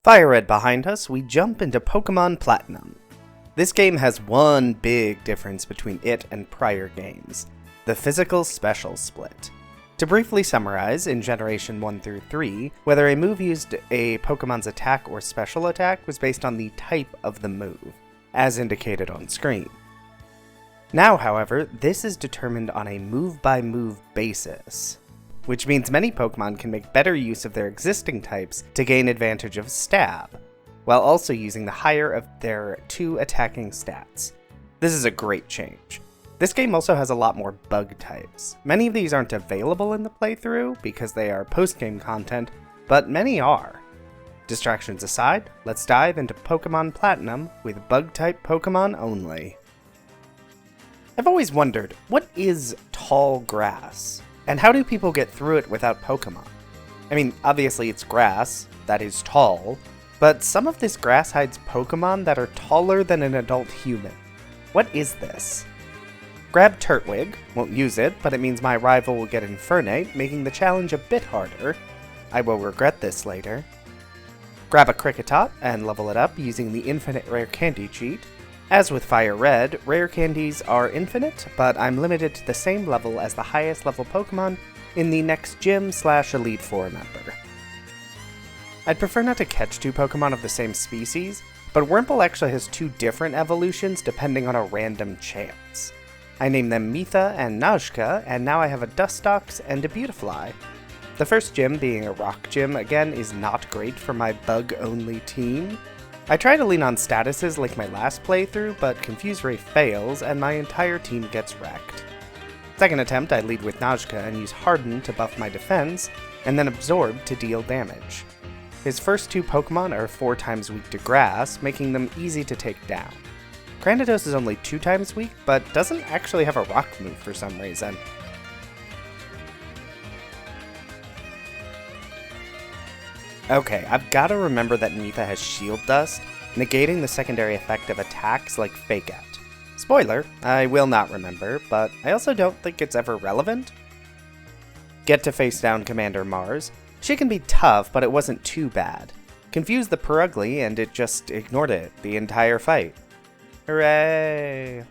Fire Red behind us, we jump into Pokémon Platinum. This game has one big difference between it and prior games: the physical special split. To briefly summarize, in Generation 1 through 3, whether a move used a Pokemon's attack or special attack was based on the type of the move, as indicated on screen. Now, however, this is determined on a move-by-move basis, which means many Pokemon can make better use of their existing types to gain advantage of Stab, while also using the higher of their two attacking stats. This is a great change. This game also has a lot more bug types. Many of these aren't available in the playthrough because they are post-game content, but many are. Distractions aside, let's dive into Pokémon Platinum with bug-type Pokémon only. I've always wondered, what is tall grass? And how do people get through it without Pokémon? I mean, obviously it's grass, that is tall, but some of this grass hides Pokémon that are taller than an adult human. What is this? Grab Turtwig, won't use it, but it means my rival will get Infernape, making the challenge a bit harder. I will regret this later. Grab a Kricketot and level it up using the Infinite Rare Candy cheat. As with Fire Red, rare candies are infinite, but I'm limited to the same level as the highest level Pokemon in the next gym/Elite Four member. I'd prefer not to catch two Pokemon of the same species, but Wurmple actually has two different evolutions depending on a random chance. I named them Mitha and Najka, and now I have a Dustox and a Beautifly. The first gym, being a rock gym, again is not great for my bug-only team. I try to lean on statuses like my last playthrough, but Confuse Ray fails, and my entire team gets wrecked. Second attempt, I lead with Najka and use Harden to buff my defense, and then Absorb to deal damage. His first two Pokemon are 4 times weak to Grass, making them easy to take down. Granados is only 2 times weak, but doesn't actually have a Rock move for some reason. Okay, I've gotta remember that Mitha has Shield Dust, negating the secondary effect of attacks like Fake Out. Spoiler, I will not remember, but I also don't think it's ever relevant. Get to face down Commander Mars. She can be tough, but it wasn't too bad. Confused the Purugly, and it just ignored it the entire fight. Hooray!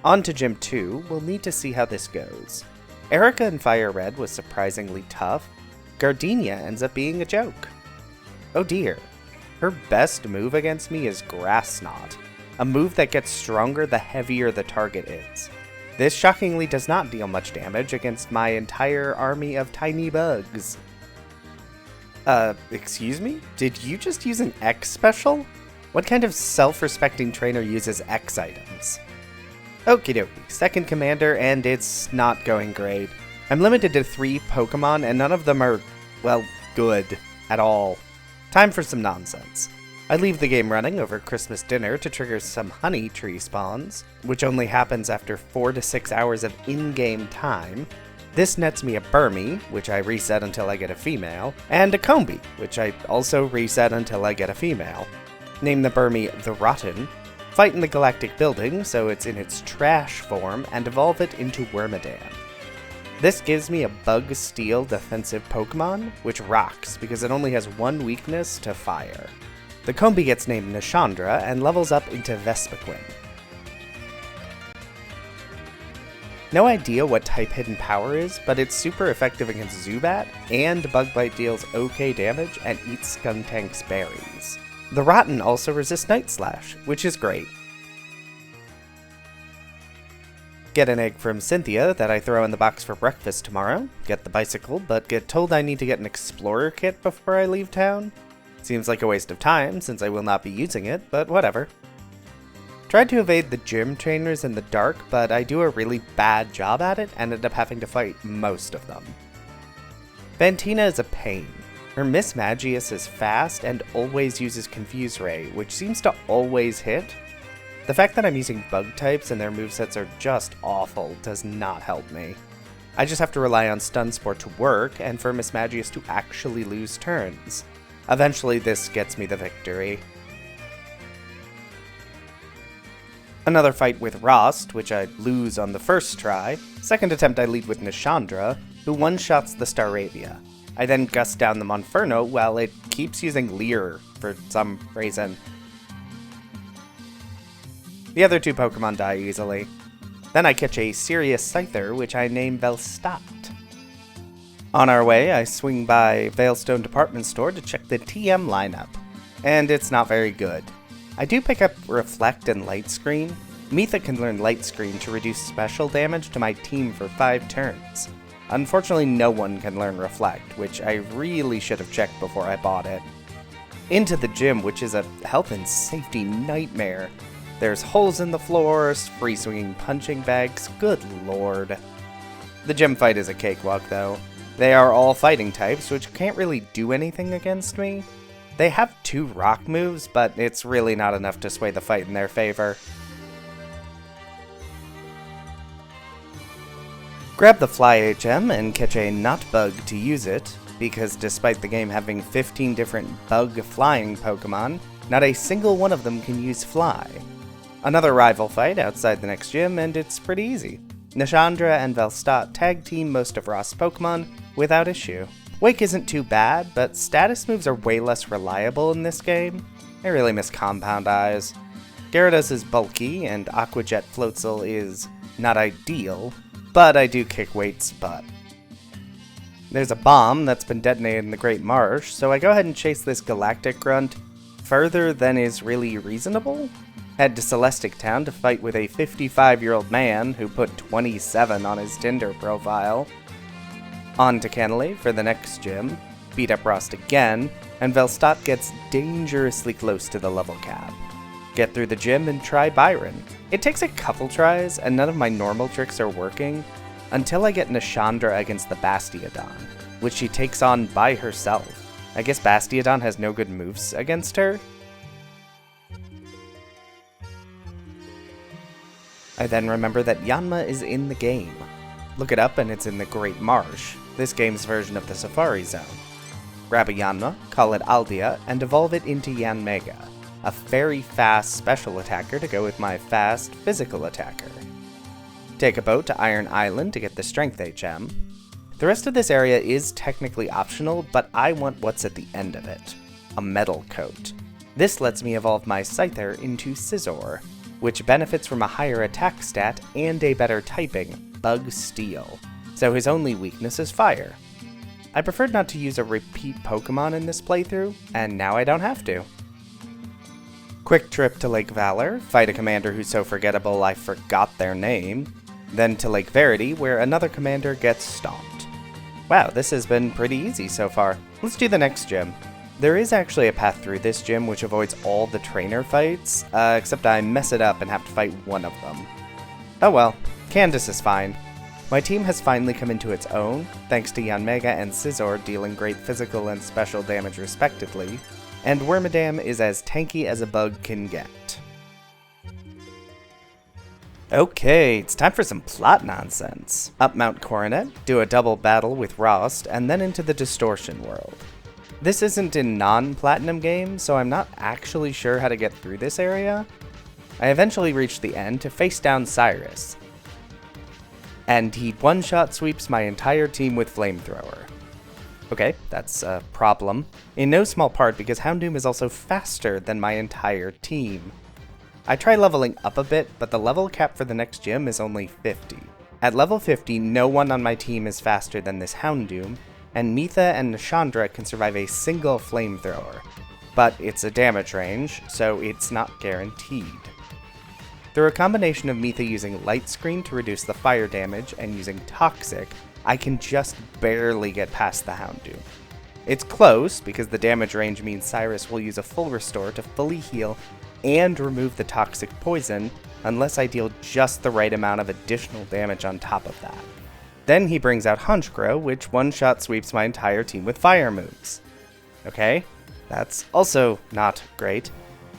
On to Gym 2, we'll need to see how this goes. Erica in Fire Red was surprisingly tough. Gardenia ends up being a joke. Oh dear. Her best move against me is Grass Knot, a move that gets stronger the heavier the target is. This shockingly does not deal much damage against my entire army of tiny bugs. Excuse me? Did you just use an X special? What kind of self-respecting trainer uses X items? Okie dokie, second commander, and it's not going great. I'm limited to 3 Pokemon, and none of them are, well, good at all. Time for some nonsense. I leave the game running over Christmas dinner to trigger some honey tree spawns, which only happens after 4 to 6 hours of in-game time. This nets me a Burmy, which I reset until I get a female, and a Combee, which I also reset until I get a female. Name the Burmy the Rotten, fight in the Galactic Building so it's in its trash form, and evolve it into Wormadam. This gives me a Bug Steel defensive Pokemon, which rocks because it only has 1 weakness to fire. The Combee gets named Nishandra and levels up into Vespiquen. No idea what type Hidden Power is, but it's super effective against Zubat, and Bug Bite deals okay damage and eats Skuntank's berries. The Rotten also resists Night Slash, which is great. Get an egg from Cynthia that I throw in the box for breakfast tomorrow. Get the bicycle, but get told I need to get an Explorer kit before I leave town. Seems like a waste of time, since I will not be using it, but whatever. Tried to evade the gym trainers in the dark, but I do a really bad job at it and end up having to fight most of them. Fantina is a pain. Her Miss Magius is fast and always uses Confuse Ray, which seems to always hit. The fact that I'm using bug types and their movesets are just awful does not help me. I just have to rely on Stun Spore to work and for Miss Magius to actually lose turns. Eventually this gets me the victory. Another fight with Rost, which I lose on the first try. Second attempt I lead with Nishandra, who one-shots the Staravia. I then gust down the Monferno while it keeps using Leer for some reason. The other two Pokemon die easily. Then I catch a serious Scyther, which I name Velstadt. On our way, I swing by Veilstone Department Store to check the TM lineup, and it's not very good. I do pick up Reflect and Light Screen. Mitha can learn Light Screen to reduce special damage to my team for 5 turns. Unfortunately, no one can learn Reflect, which I really should have checked before I bought it. Into the gym, which is a health and safety nightmare. There's holes in the floors, free-swinging punching bags, good lord. The gym fight is a cakewalk, though. They are all fighting types, which can't really do anything against me. They have 2 rock moves, but it's really not enough to sway the fight in their favor. Grab the Fly HM and catch a Notbug to use it, because despite the game having 15 different bug flying Pokemon, not a single one of them can use Fly. Another rival fight outside the next gym, and it's pretty easy. Nishandra and Velstadt tag team most of Ross' Pokemon without issue. Wake isn't too bad, but status moves are way less reliable in this game. I really miss Compound Eyes. Gyarados is bulky, and Aqua Jet Floatzel is not ideal, but I do kick Wait's butt. There's a bomb that's been detonated in the Great Marsh, so I go ahead and chase this Galactic Grunt further than is really reasonable. Head to Celestic Town to fight with a 55-year-old man who put 27 on his Tinder profile. On to Cantley for the next gym, beat up Rost again, and Velstadt gets dangerously close to the level cap. Get through the gym and try Byron. It takes a couple tries, and none of my normal tricks are working, until I get Nishandra against the Bastiodon, which she takes on by herself. I guess Bastiodon has no good moves against her? I then remember that Yanma is in the game. Look it up and it's in the Great Marsh, this game's version of the Safari Zone. Grab a Yanma, call it Aldea, and evolve it into Yanmega, a very fast special attacker to go with my fast physical attacker. Take a boat to Iron Island to get the Strength HM. The rest of this area is technically optional, but I want what's at the end of it, a Metal Coat. This lets me evolve my Scyther into Scizor, which benefits from a higher attack stat and a better typing, Bug Steel, so his only weakness is Fire. I preferred not to use a repeat Pokemon in this playthrough, and now I don't have to. Quick trip to Lake Valor, fight a commander who's so forgettable I forgot their name, then to Lake Verity, where another commander gets stomped. Wow, this has been pretty easy so far. Let's do the next gym. There is actually a path through this gym which avoids all the trainer fights, except I mess it up and have to fight one of them. Oh well, Candace is fine. My team has finally come into its own, thanks to Yanmega and Scizor dealing great physical and special damage respectively, and Wormadam is as tanky as a bug can get. Okay, it's time for some plot nonsense. Up Mount Coronet, do a double battle with Rost, and then into the Distortion world. This isn't a non-Platinum game, so I'm not actually sure how to get through this area. I eventually reach the end to face down Cyrus, and he one-shot sweeps my entire team with Flamethrower. Okay, that's a problem, in no small part because Houndoom is also faster than my entire team. I try leveling up a bit, but the level cap for the next gym is only 50. At level 50, no one on my team is faster than this Houndoom, and Mitha and Nishandra can survive a single Flamethrower, but it's a damage range, so it's not guaranteed. Through a combination of Mitha using Light Screen to reduce the fire damage and using Toxic, I can just barely get past the Houndoom. It's close, because the damage range means Cyrus will use a full restore to fully heal and remove the toxic poison, unless I deal just the right amount of additional damage on top of that. Then he brings out Honchkrow, which one-shot sweeps my entire team with fire moves. Okay, that's also not great.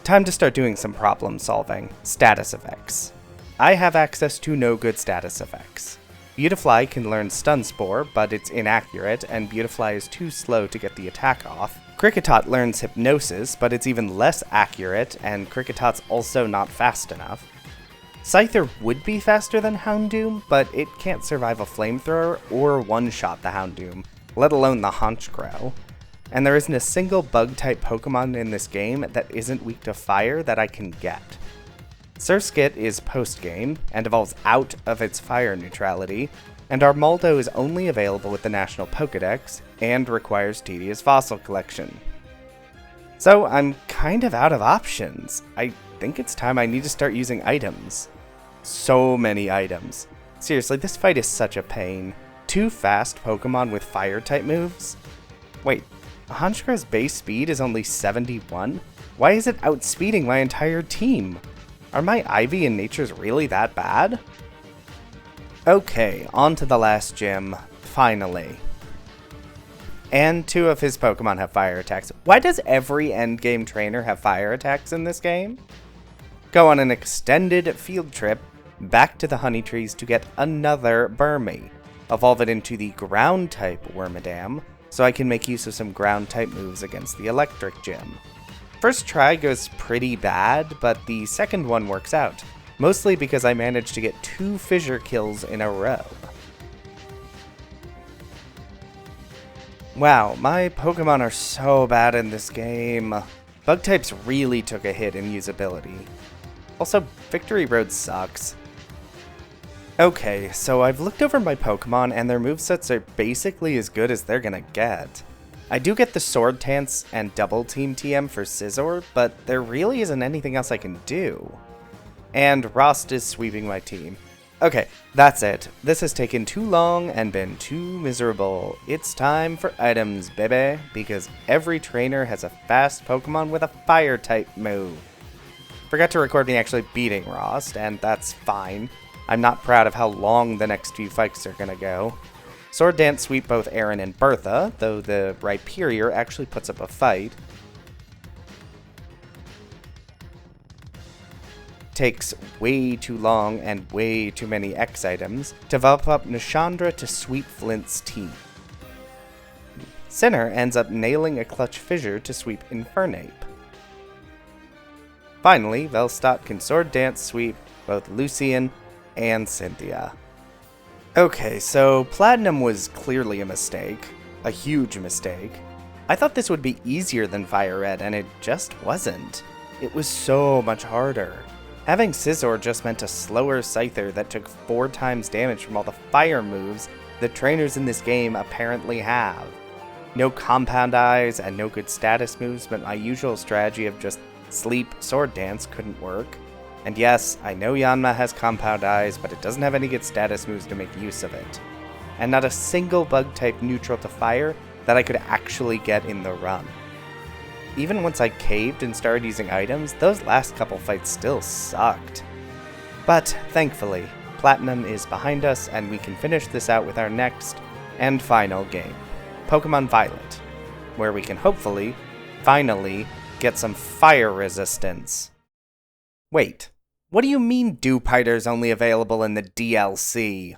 Time to start doing some problem solving. Status effects. I have access to no good status effects. Beautifly can learn Stun Spore, but it's inaccurate, and Beautifly is too slow to get the attack off. Kricketot learns Hypnosis, but it's even less accurate, and Cricketot's also not fast enough. Scyther would be faster than Houndoom, but it can't survive a Flamethrower or one-shot the Houndoom, let alone the Honchkrow. and there isn't a single bug-type Pokemon in this game that isn't weak to fire that I can get. Surskit is post-game, and evolves out of its fire neutrality, and Armaldo is only available with the National Pokedex, and requires tedious fossil collection. So I'm kind of out of options. I think it's time I need to start using items. So many items. Seriously, this fight is such a pain. 2 fast Pokemon with fire-type moves? Wait, Honchkara's base speed is only 71? Why is it outspeeding my entire team? Are my Ivy and Natures really that bad? Okay, on to the last gym, finally. And 2 of his Pokemon have fire attacks. Why does every endgame trainer have fire attacks in this game? Go on an extended field trip back to the Honey Trees to get another Burmy. Evolve it into the Ground-type Wormadam, so I can make use of some Ground-type moves against the Electric Gym. First try goes pretty bad, but the second one works out, mostly because I managed to get 2 fissure kills in a row. Wow, my Pokemon are so bad in this game. Bug types really took a hit in usability. Also, Victory Road sucks. Okay, so I've looked over my Pokemon and their movesets are basically as good as they're gonna get. I do get the Sword Dance and Double Team TM for Scizor, but there really isn't anything else I can do. And Rost is sweeping my team. Okay, that's it. This has taken too long and been too miserable. It's time for items, baby, because every trainer has a fast Pokemon with a Fire-type move. Forgot to record me actually beating Rost, and that's fine. I'm not proud of how long the next few fights are gonna go. Sword Dance sweep both Aaron and Bertha, though the Rhyperior actually puts up a fight. Takes way too long and way too many X items to buff up Nishandra to sweep Flint's team. Sinner ends up nailing a clutch fissure to sweep Infernape. Finally, Velstock can Sword Dance sweep both Lucian and Cynthia. Okay, so Platinum was clearly a mistake. A huge mistake. I thought this would be easier than Fire Red, and it just wasn't. It was so much harder. Having Scizor just meant a slower Scyther that took 4 times damage from all the fire moves the trainers in this game apparently have. No Compound Eyes and no good status moves, but my usual strategy of just Sleep Sword Dance couldn't work. And yes, I know Yanma has Compound Eyes, but it doesn't have any good status moves to make use of it. And not a single bug type neutral to fire that I could actually get in the run. Even once I caved and started using items, those last couple fights still sucked. But thankfully, Platinum is behind us and we can finish this out with our next and final game, Pokemon Violet, where we can hopefully, finally, get some fire resistance. Wait, what do you mean Dewpider's only available in the DLC?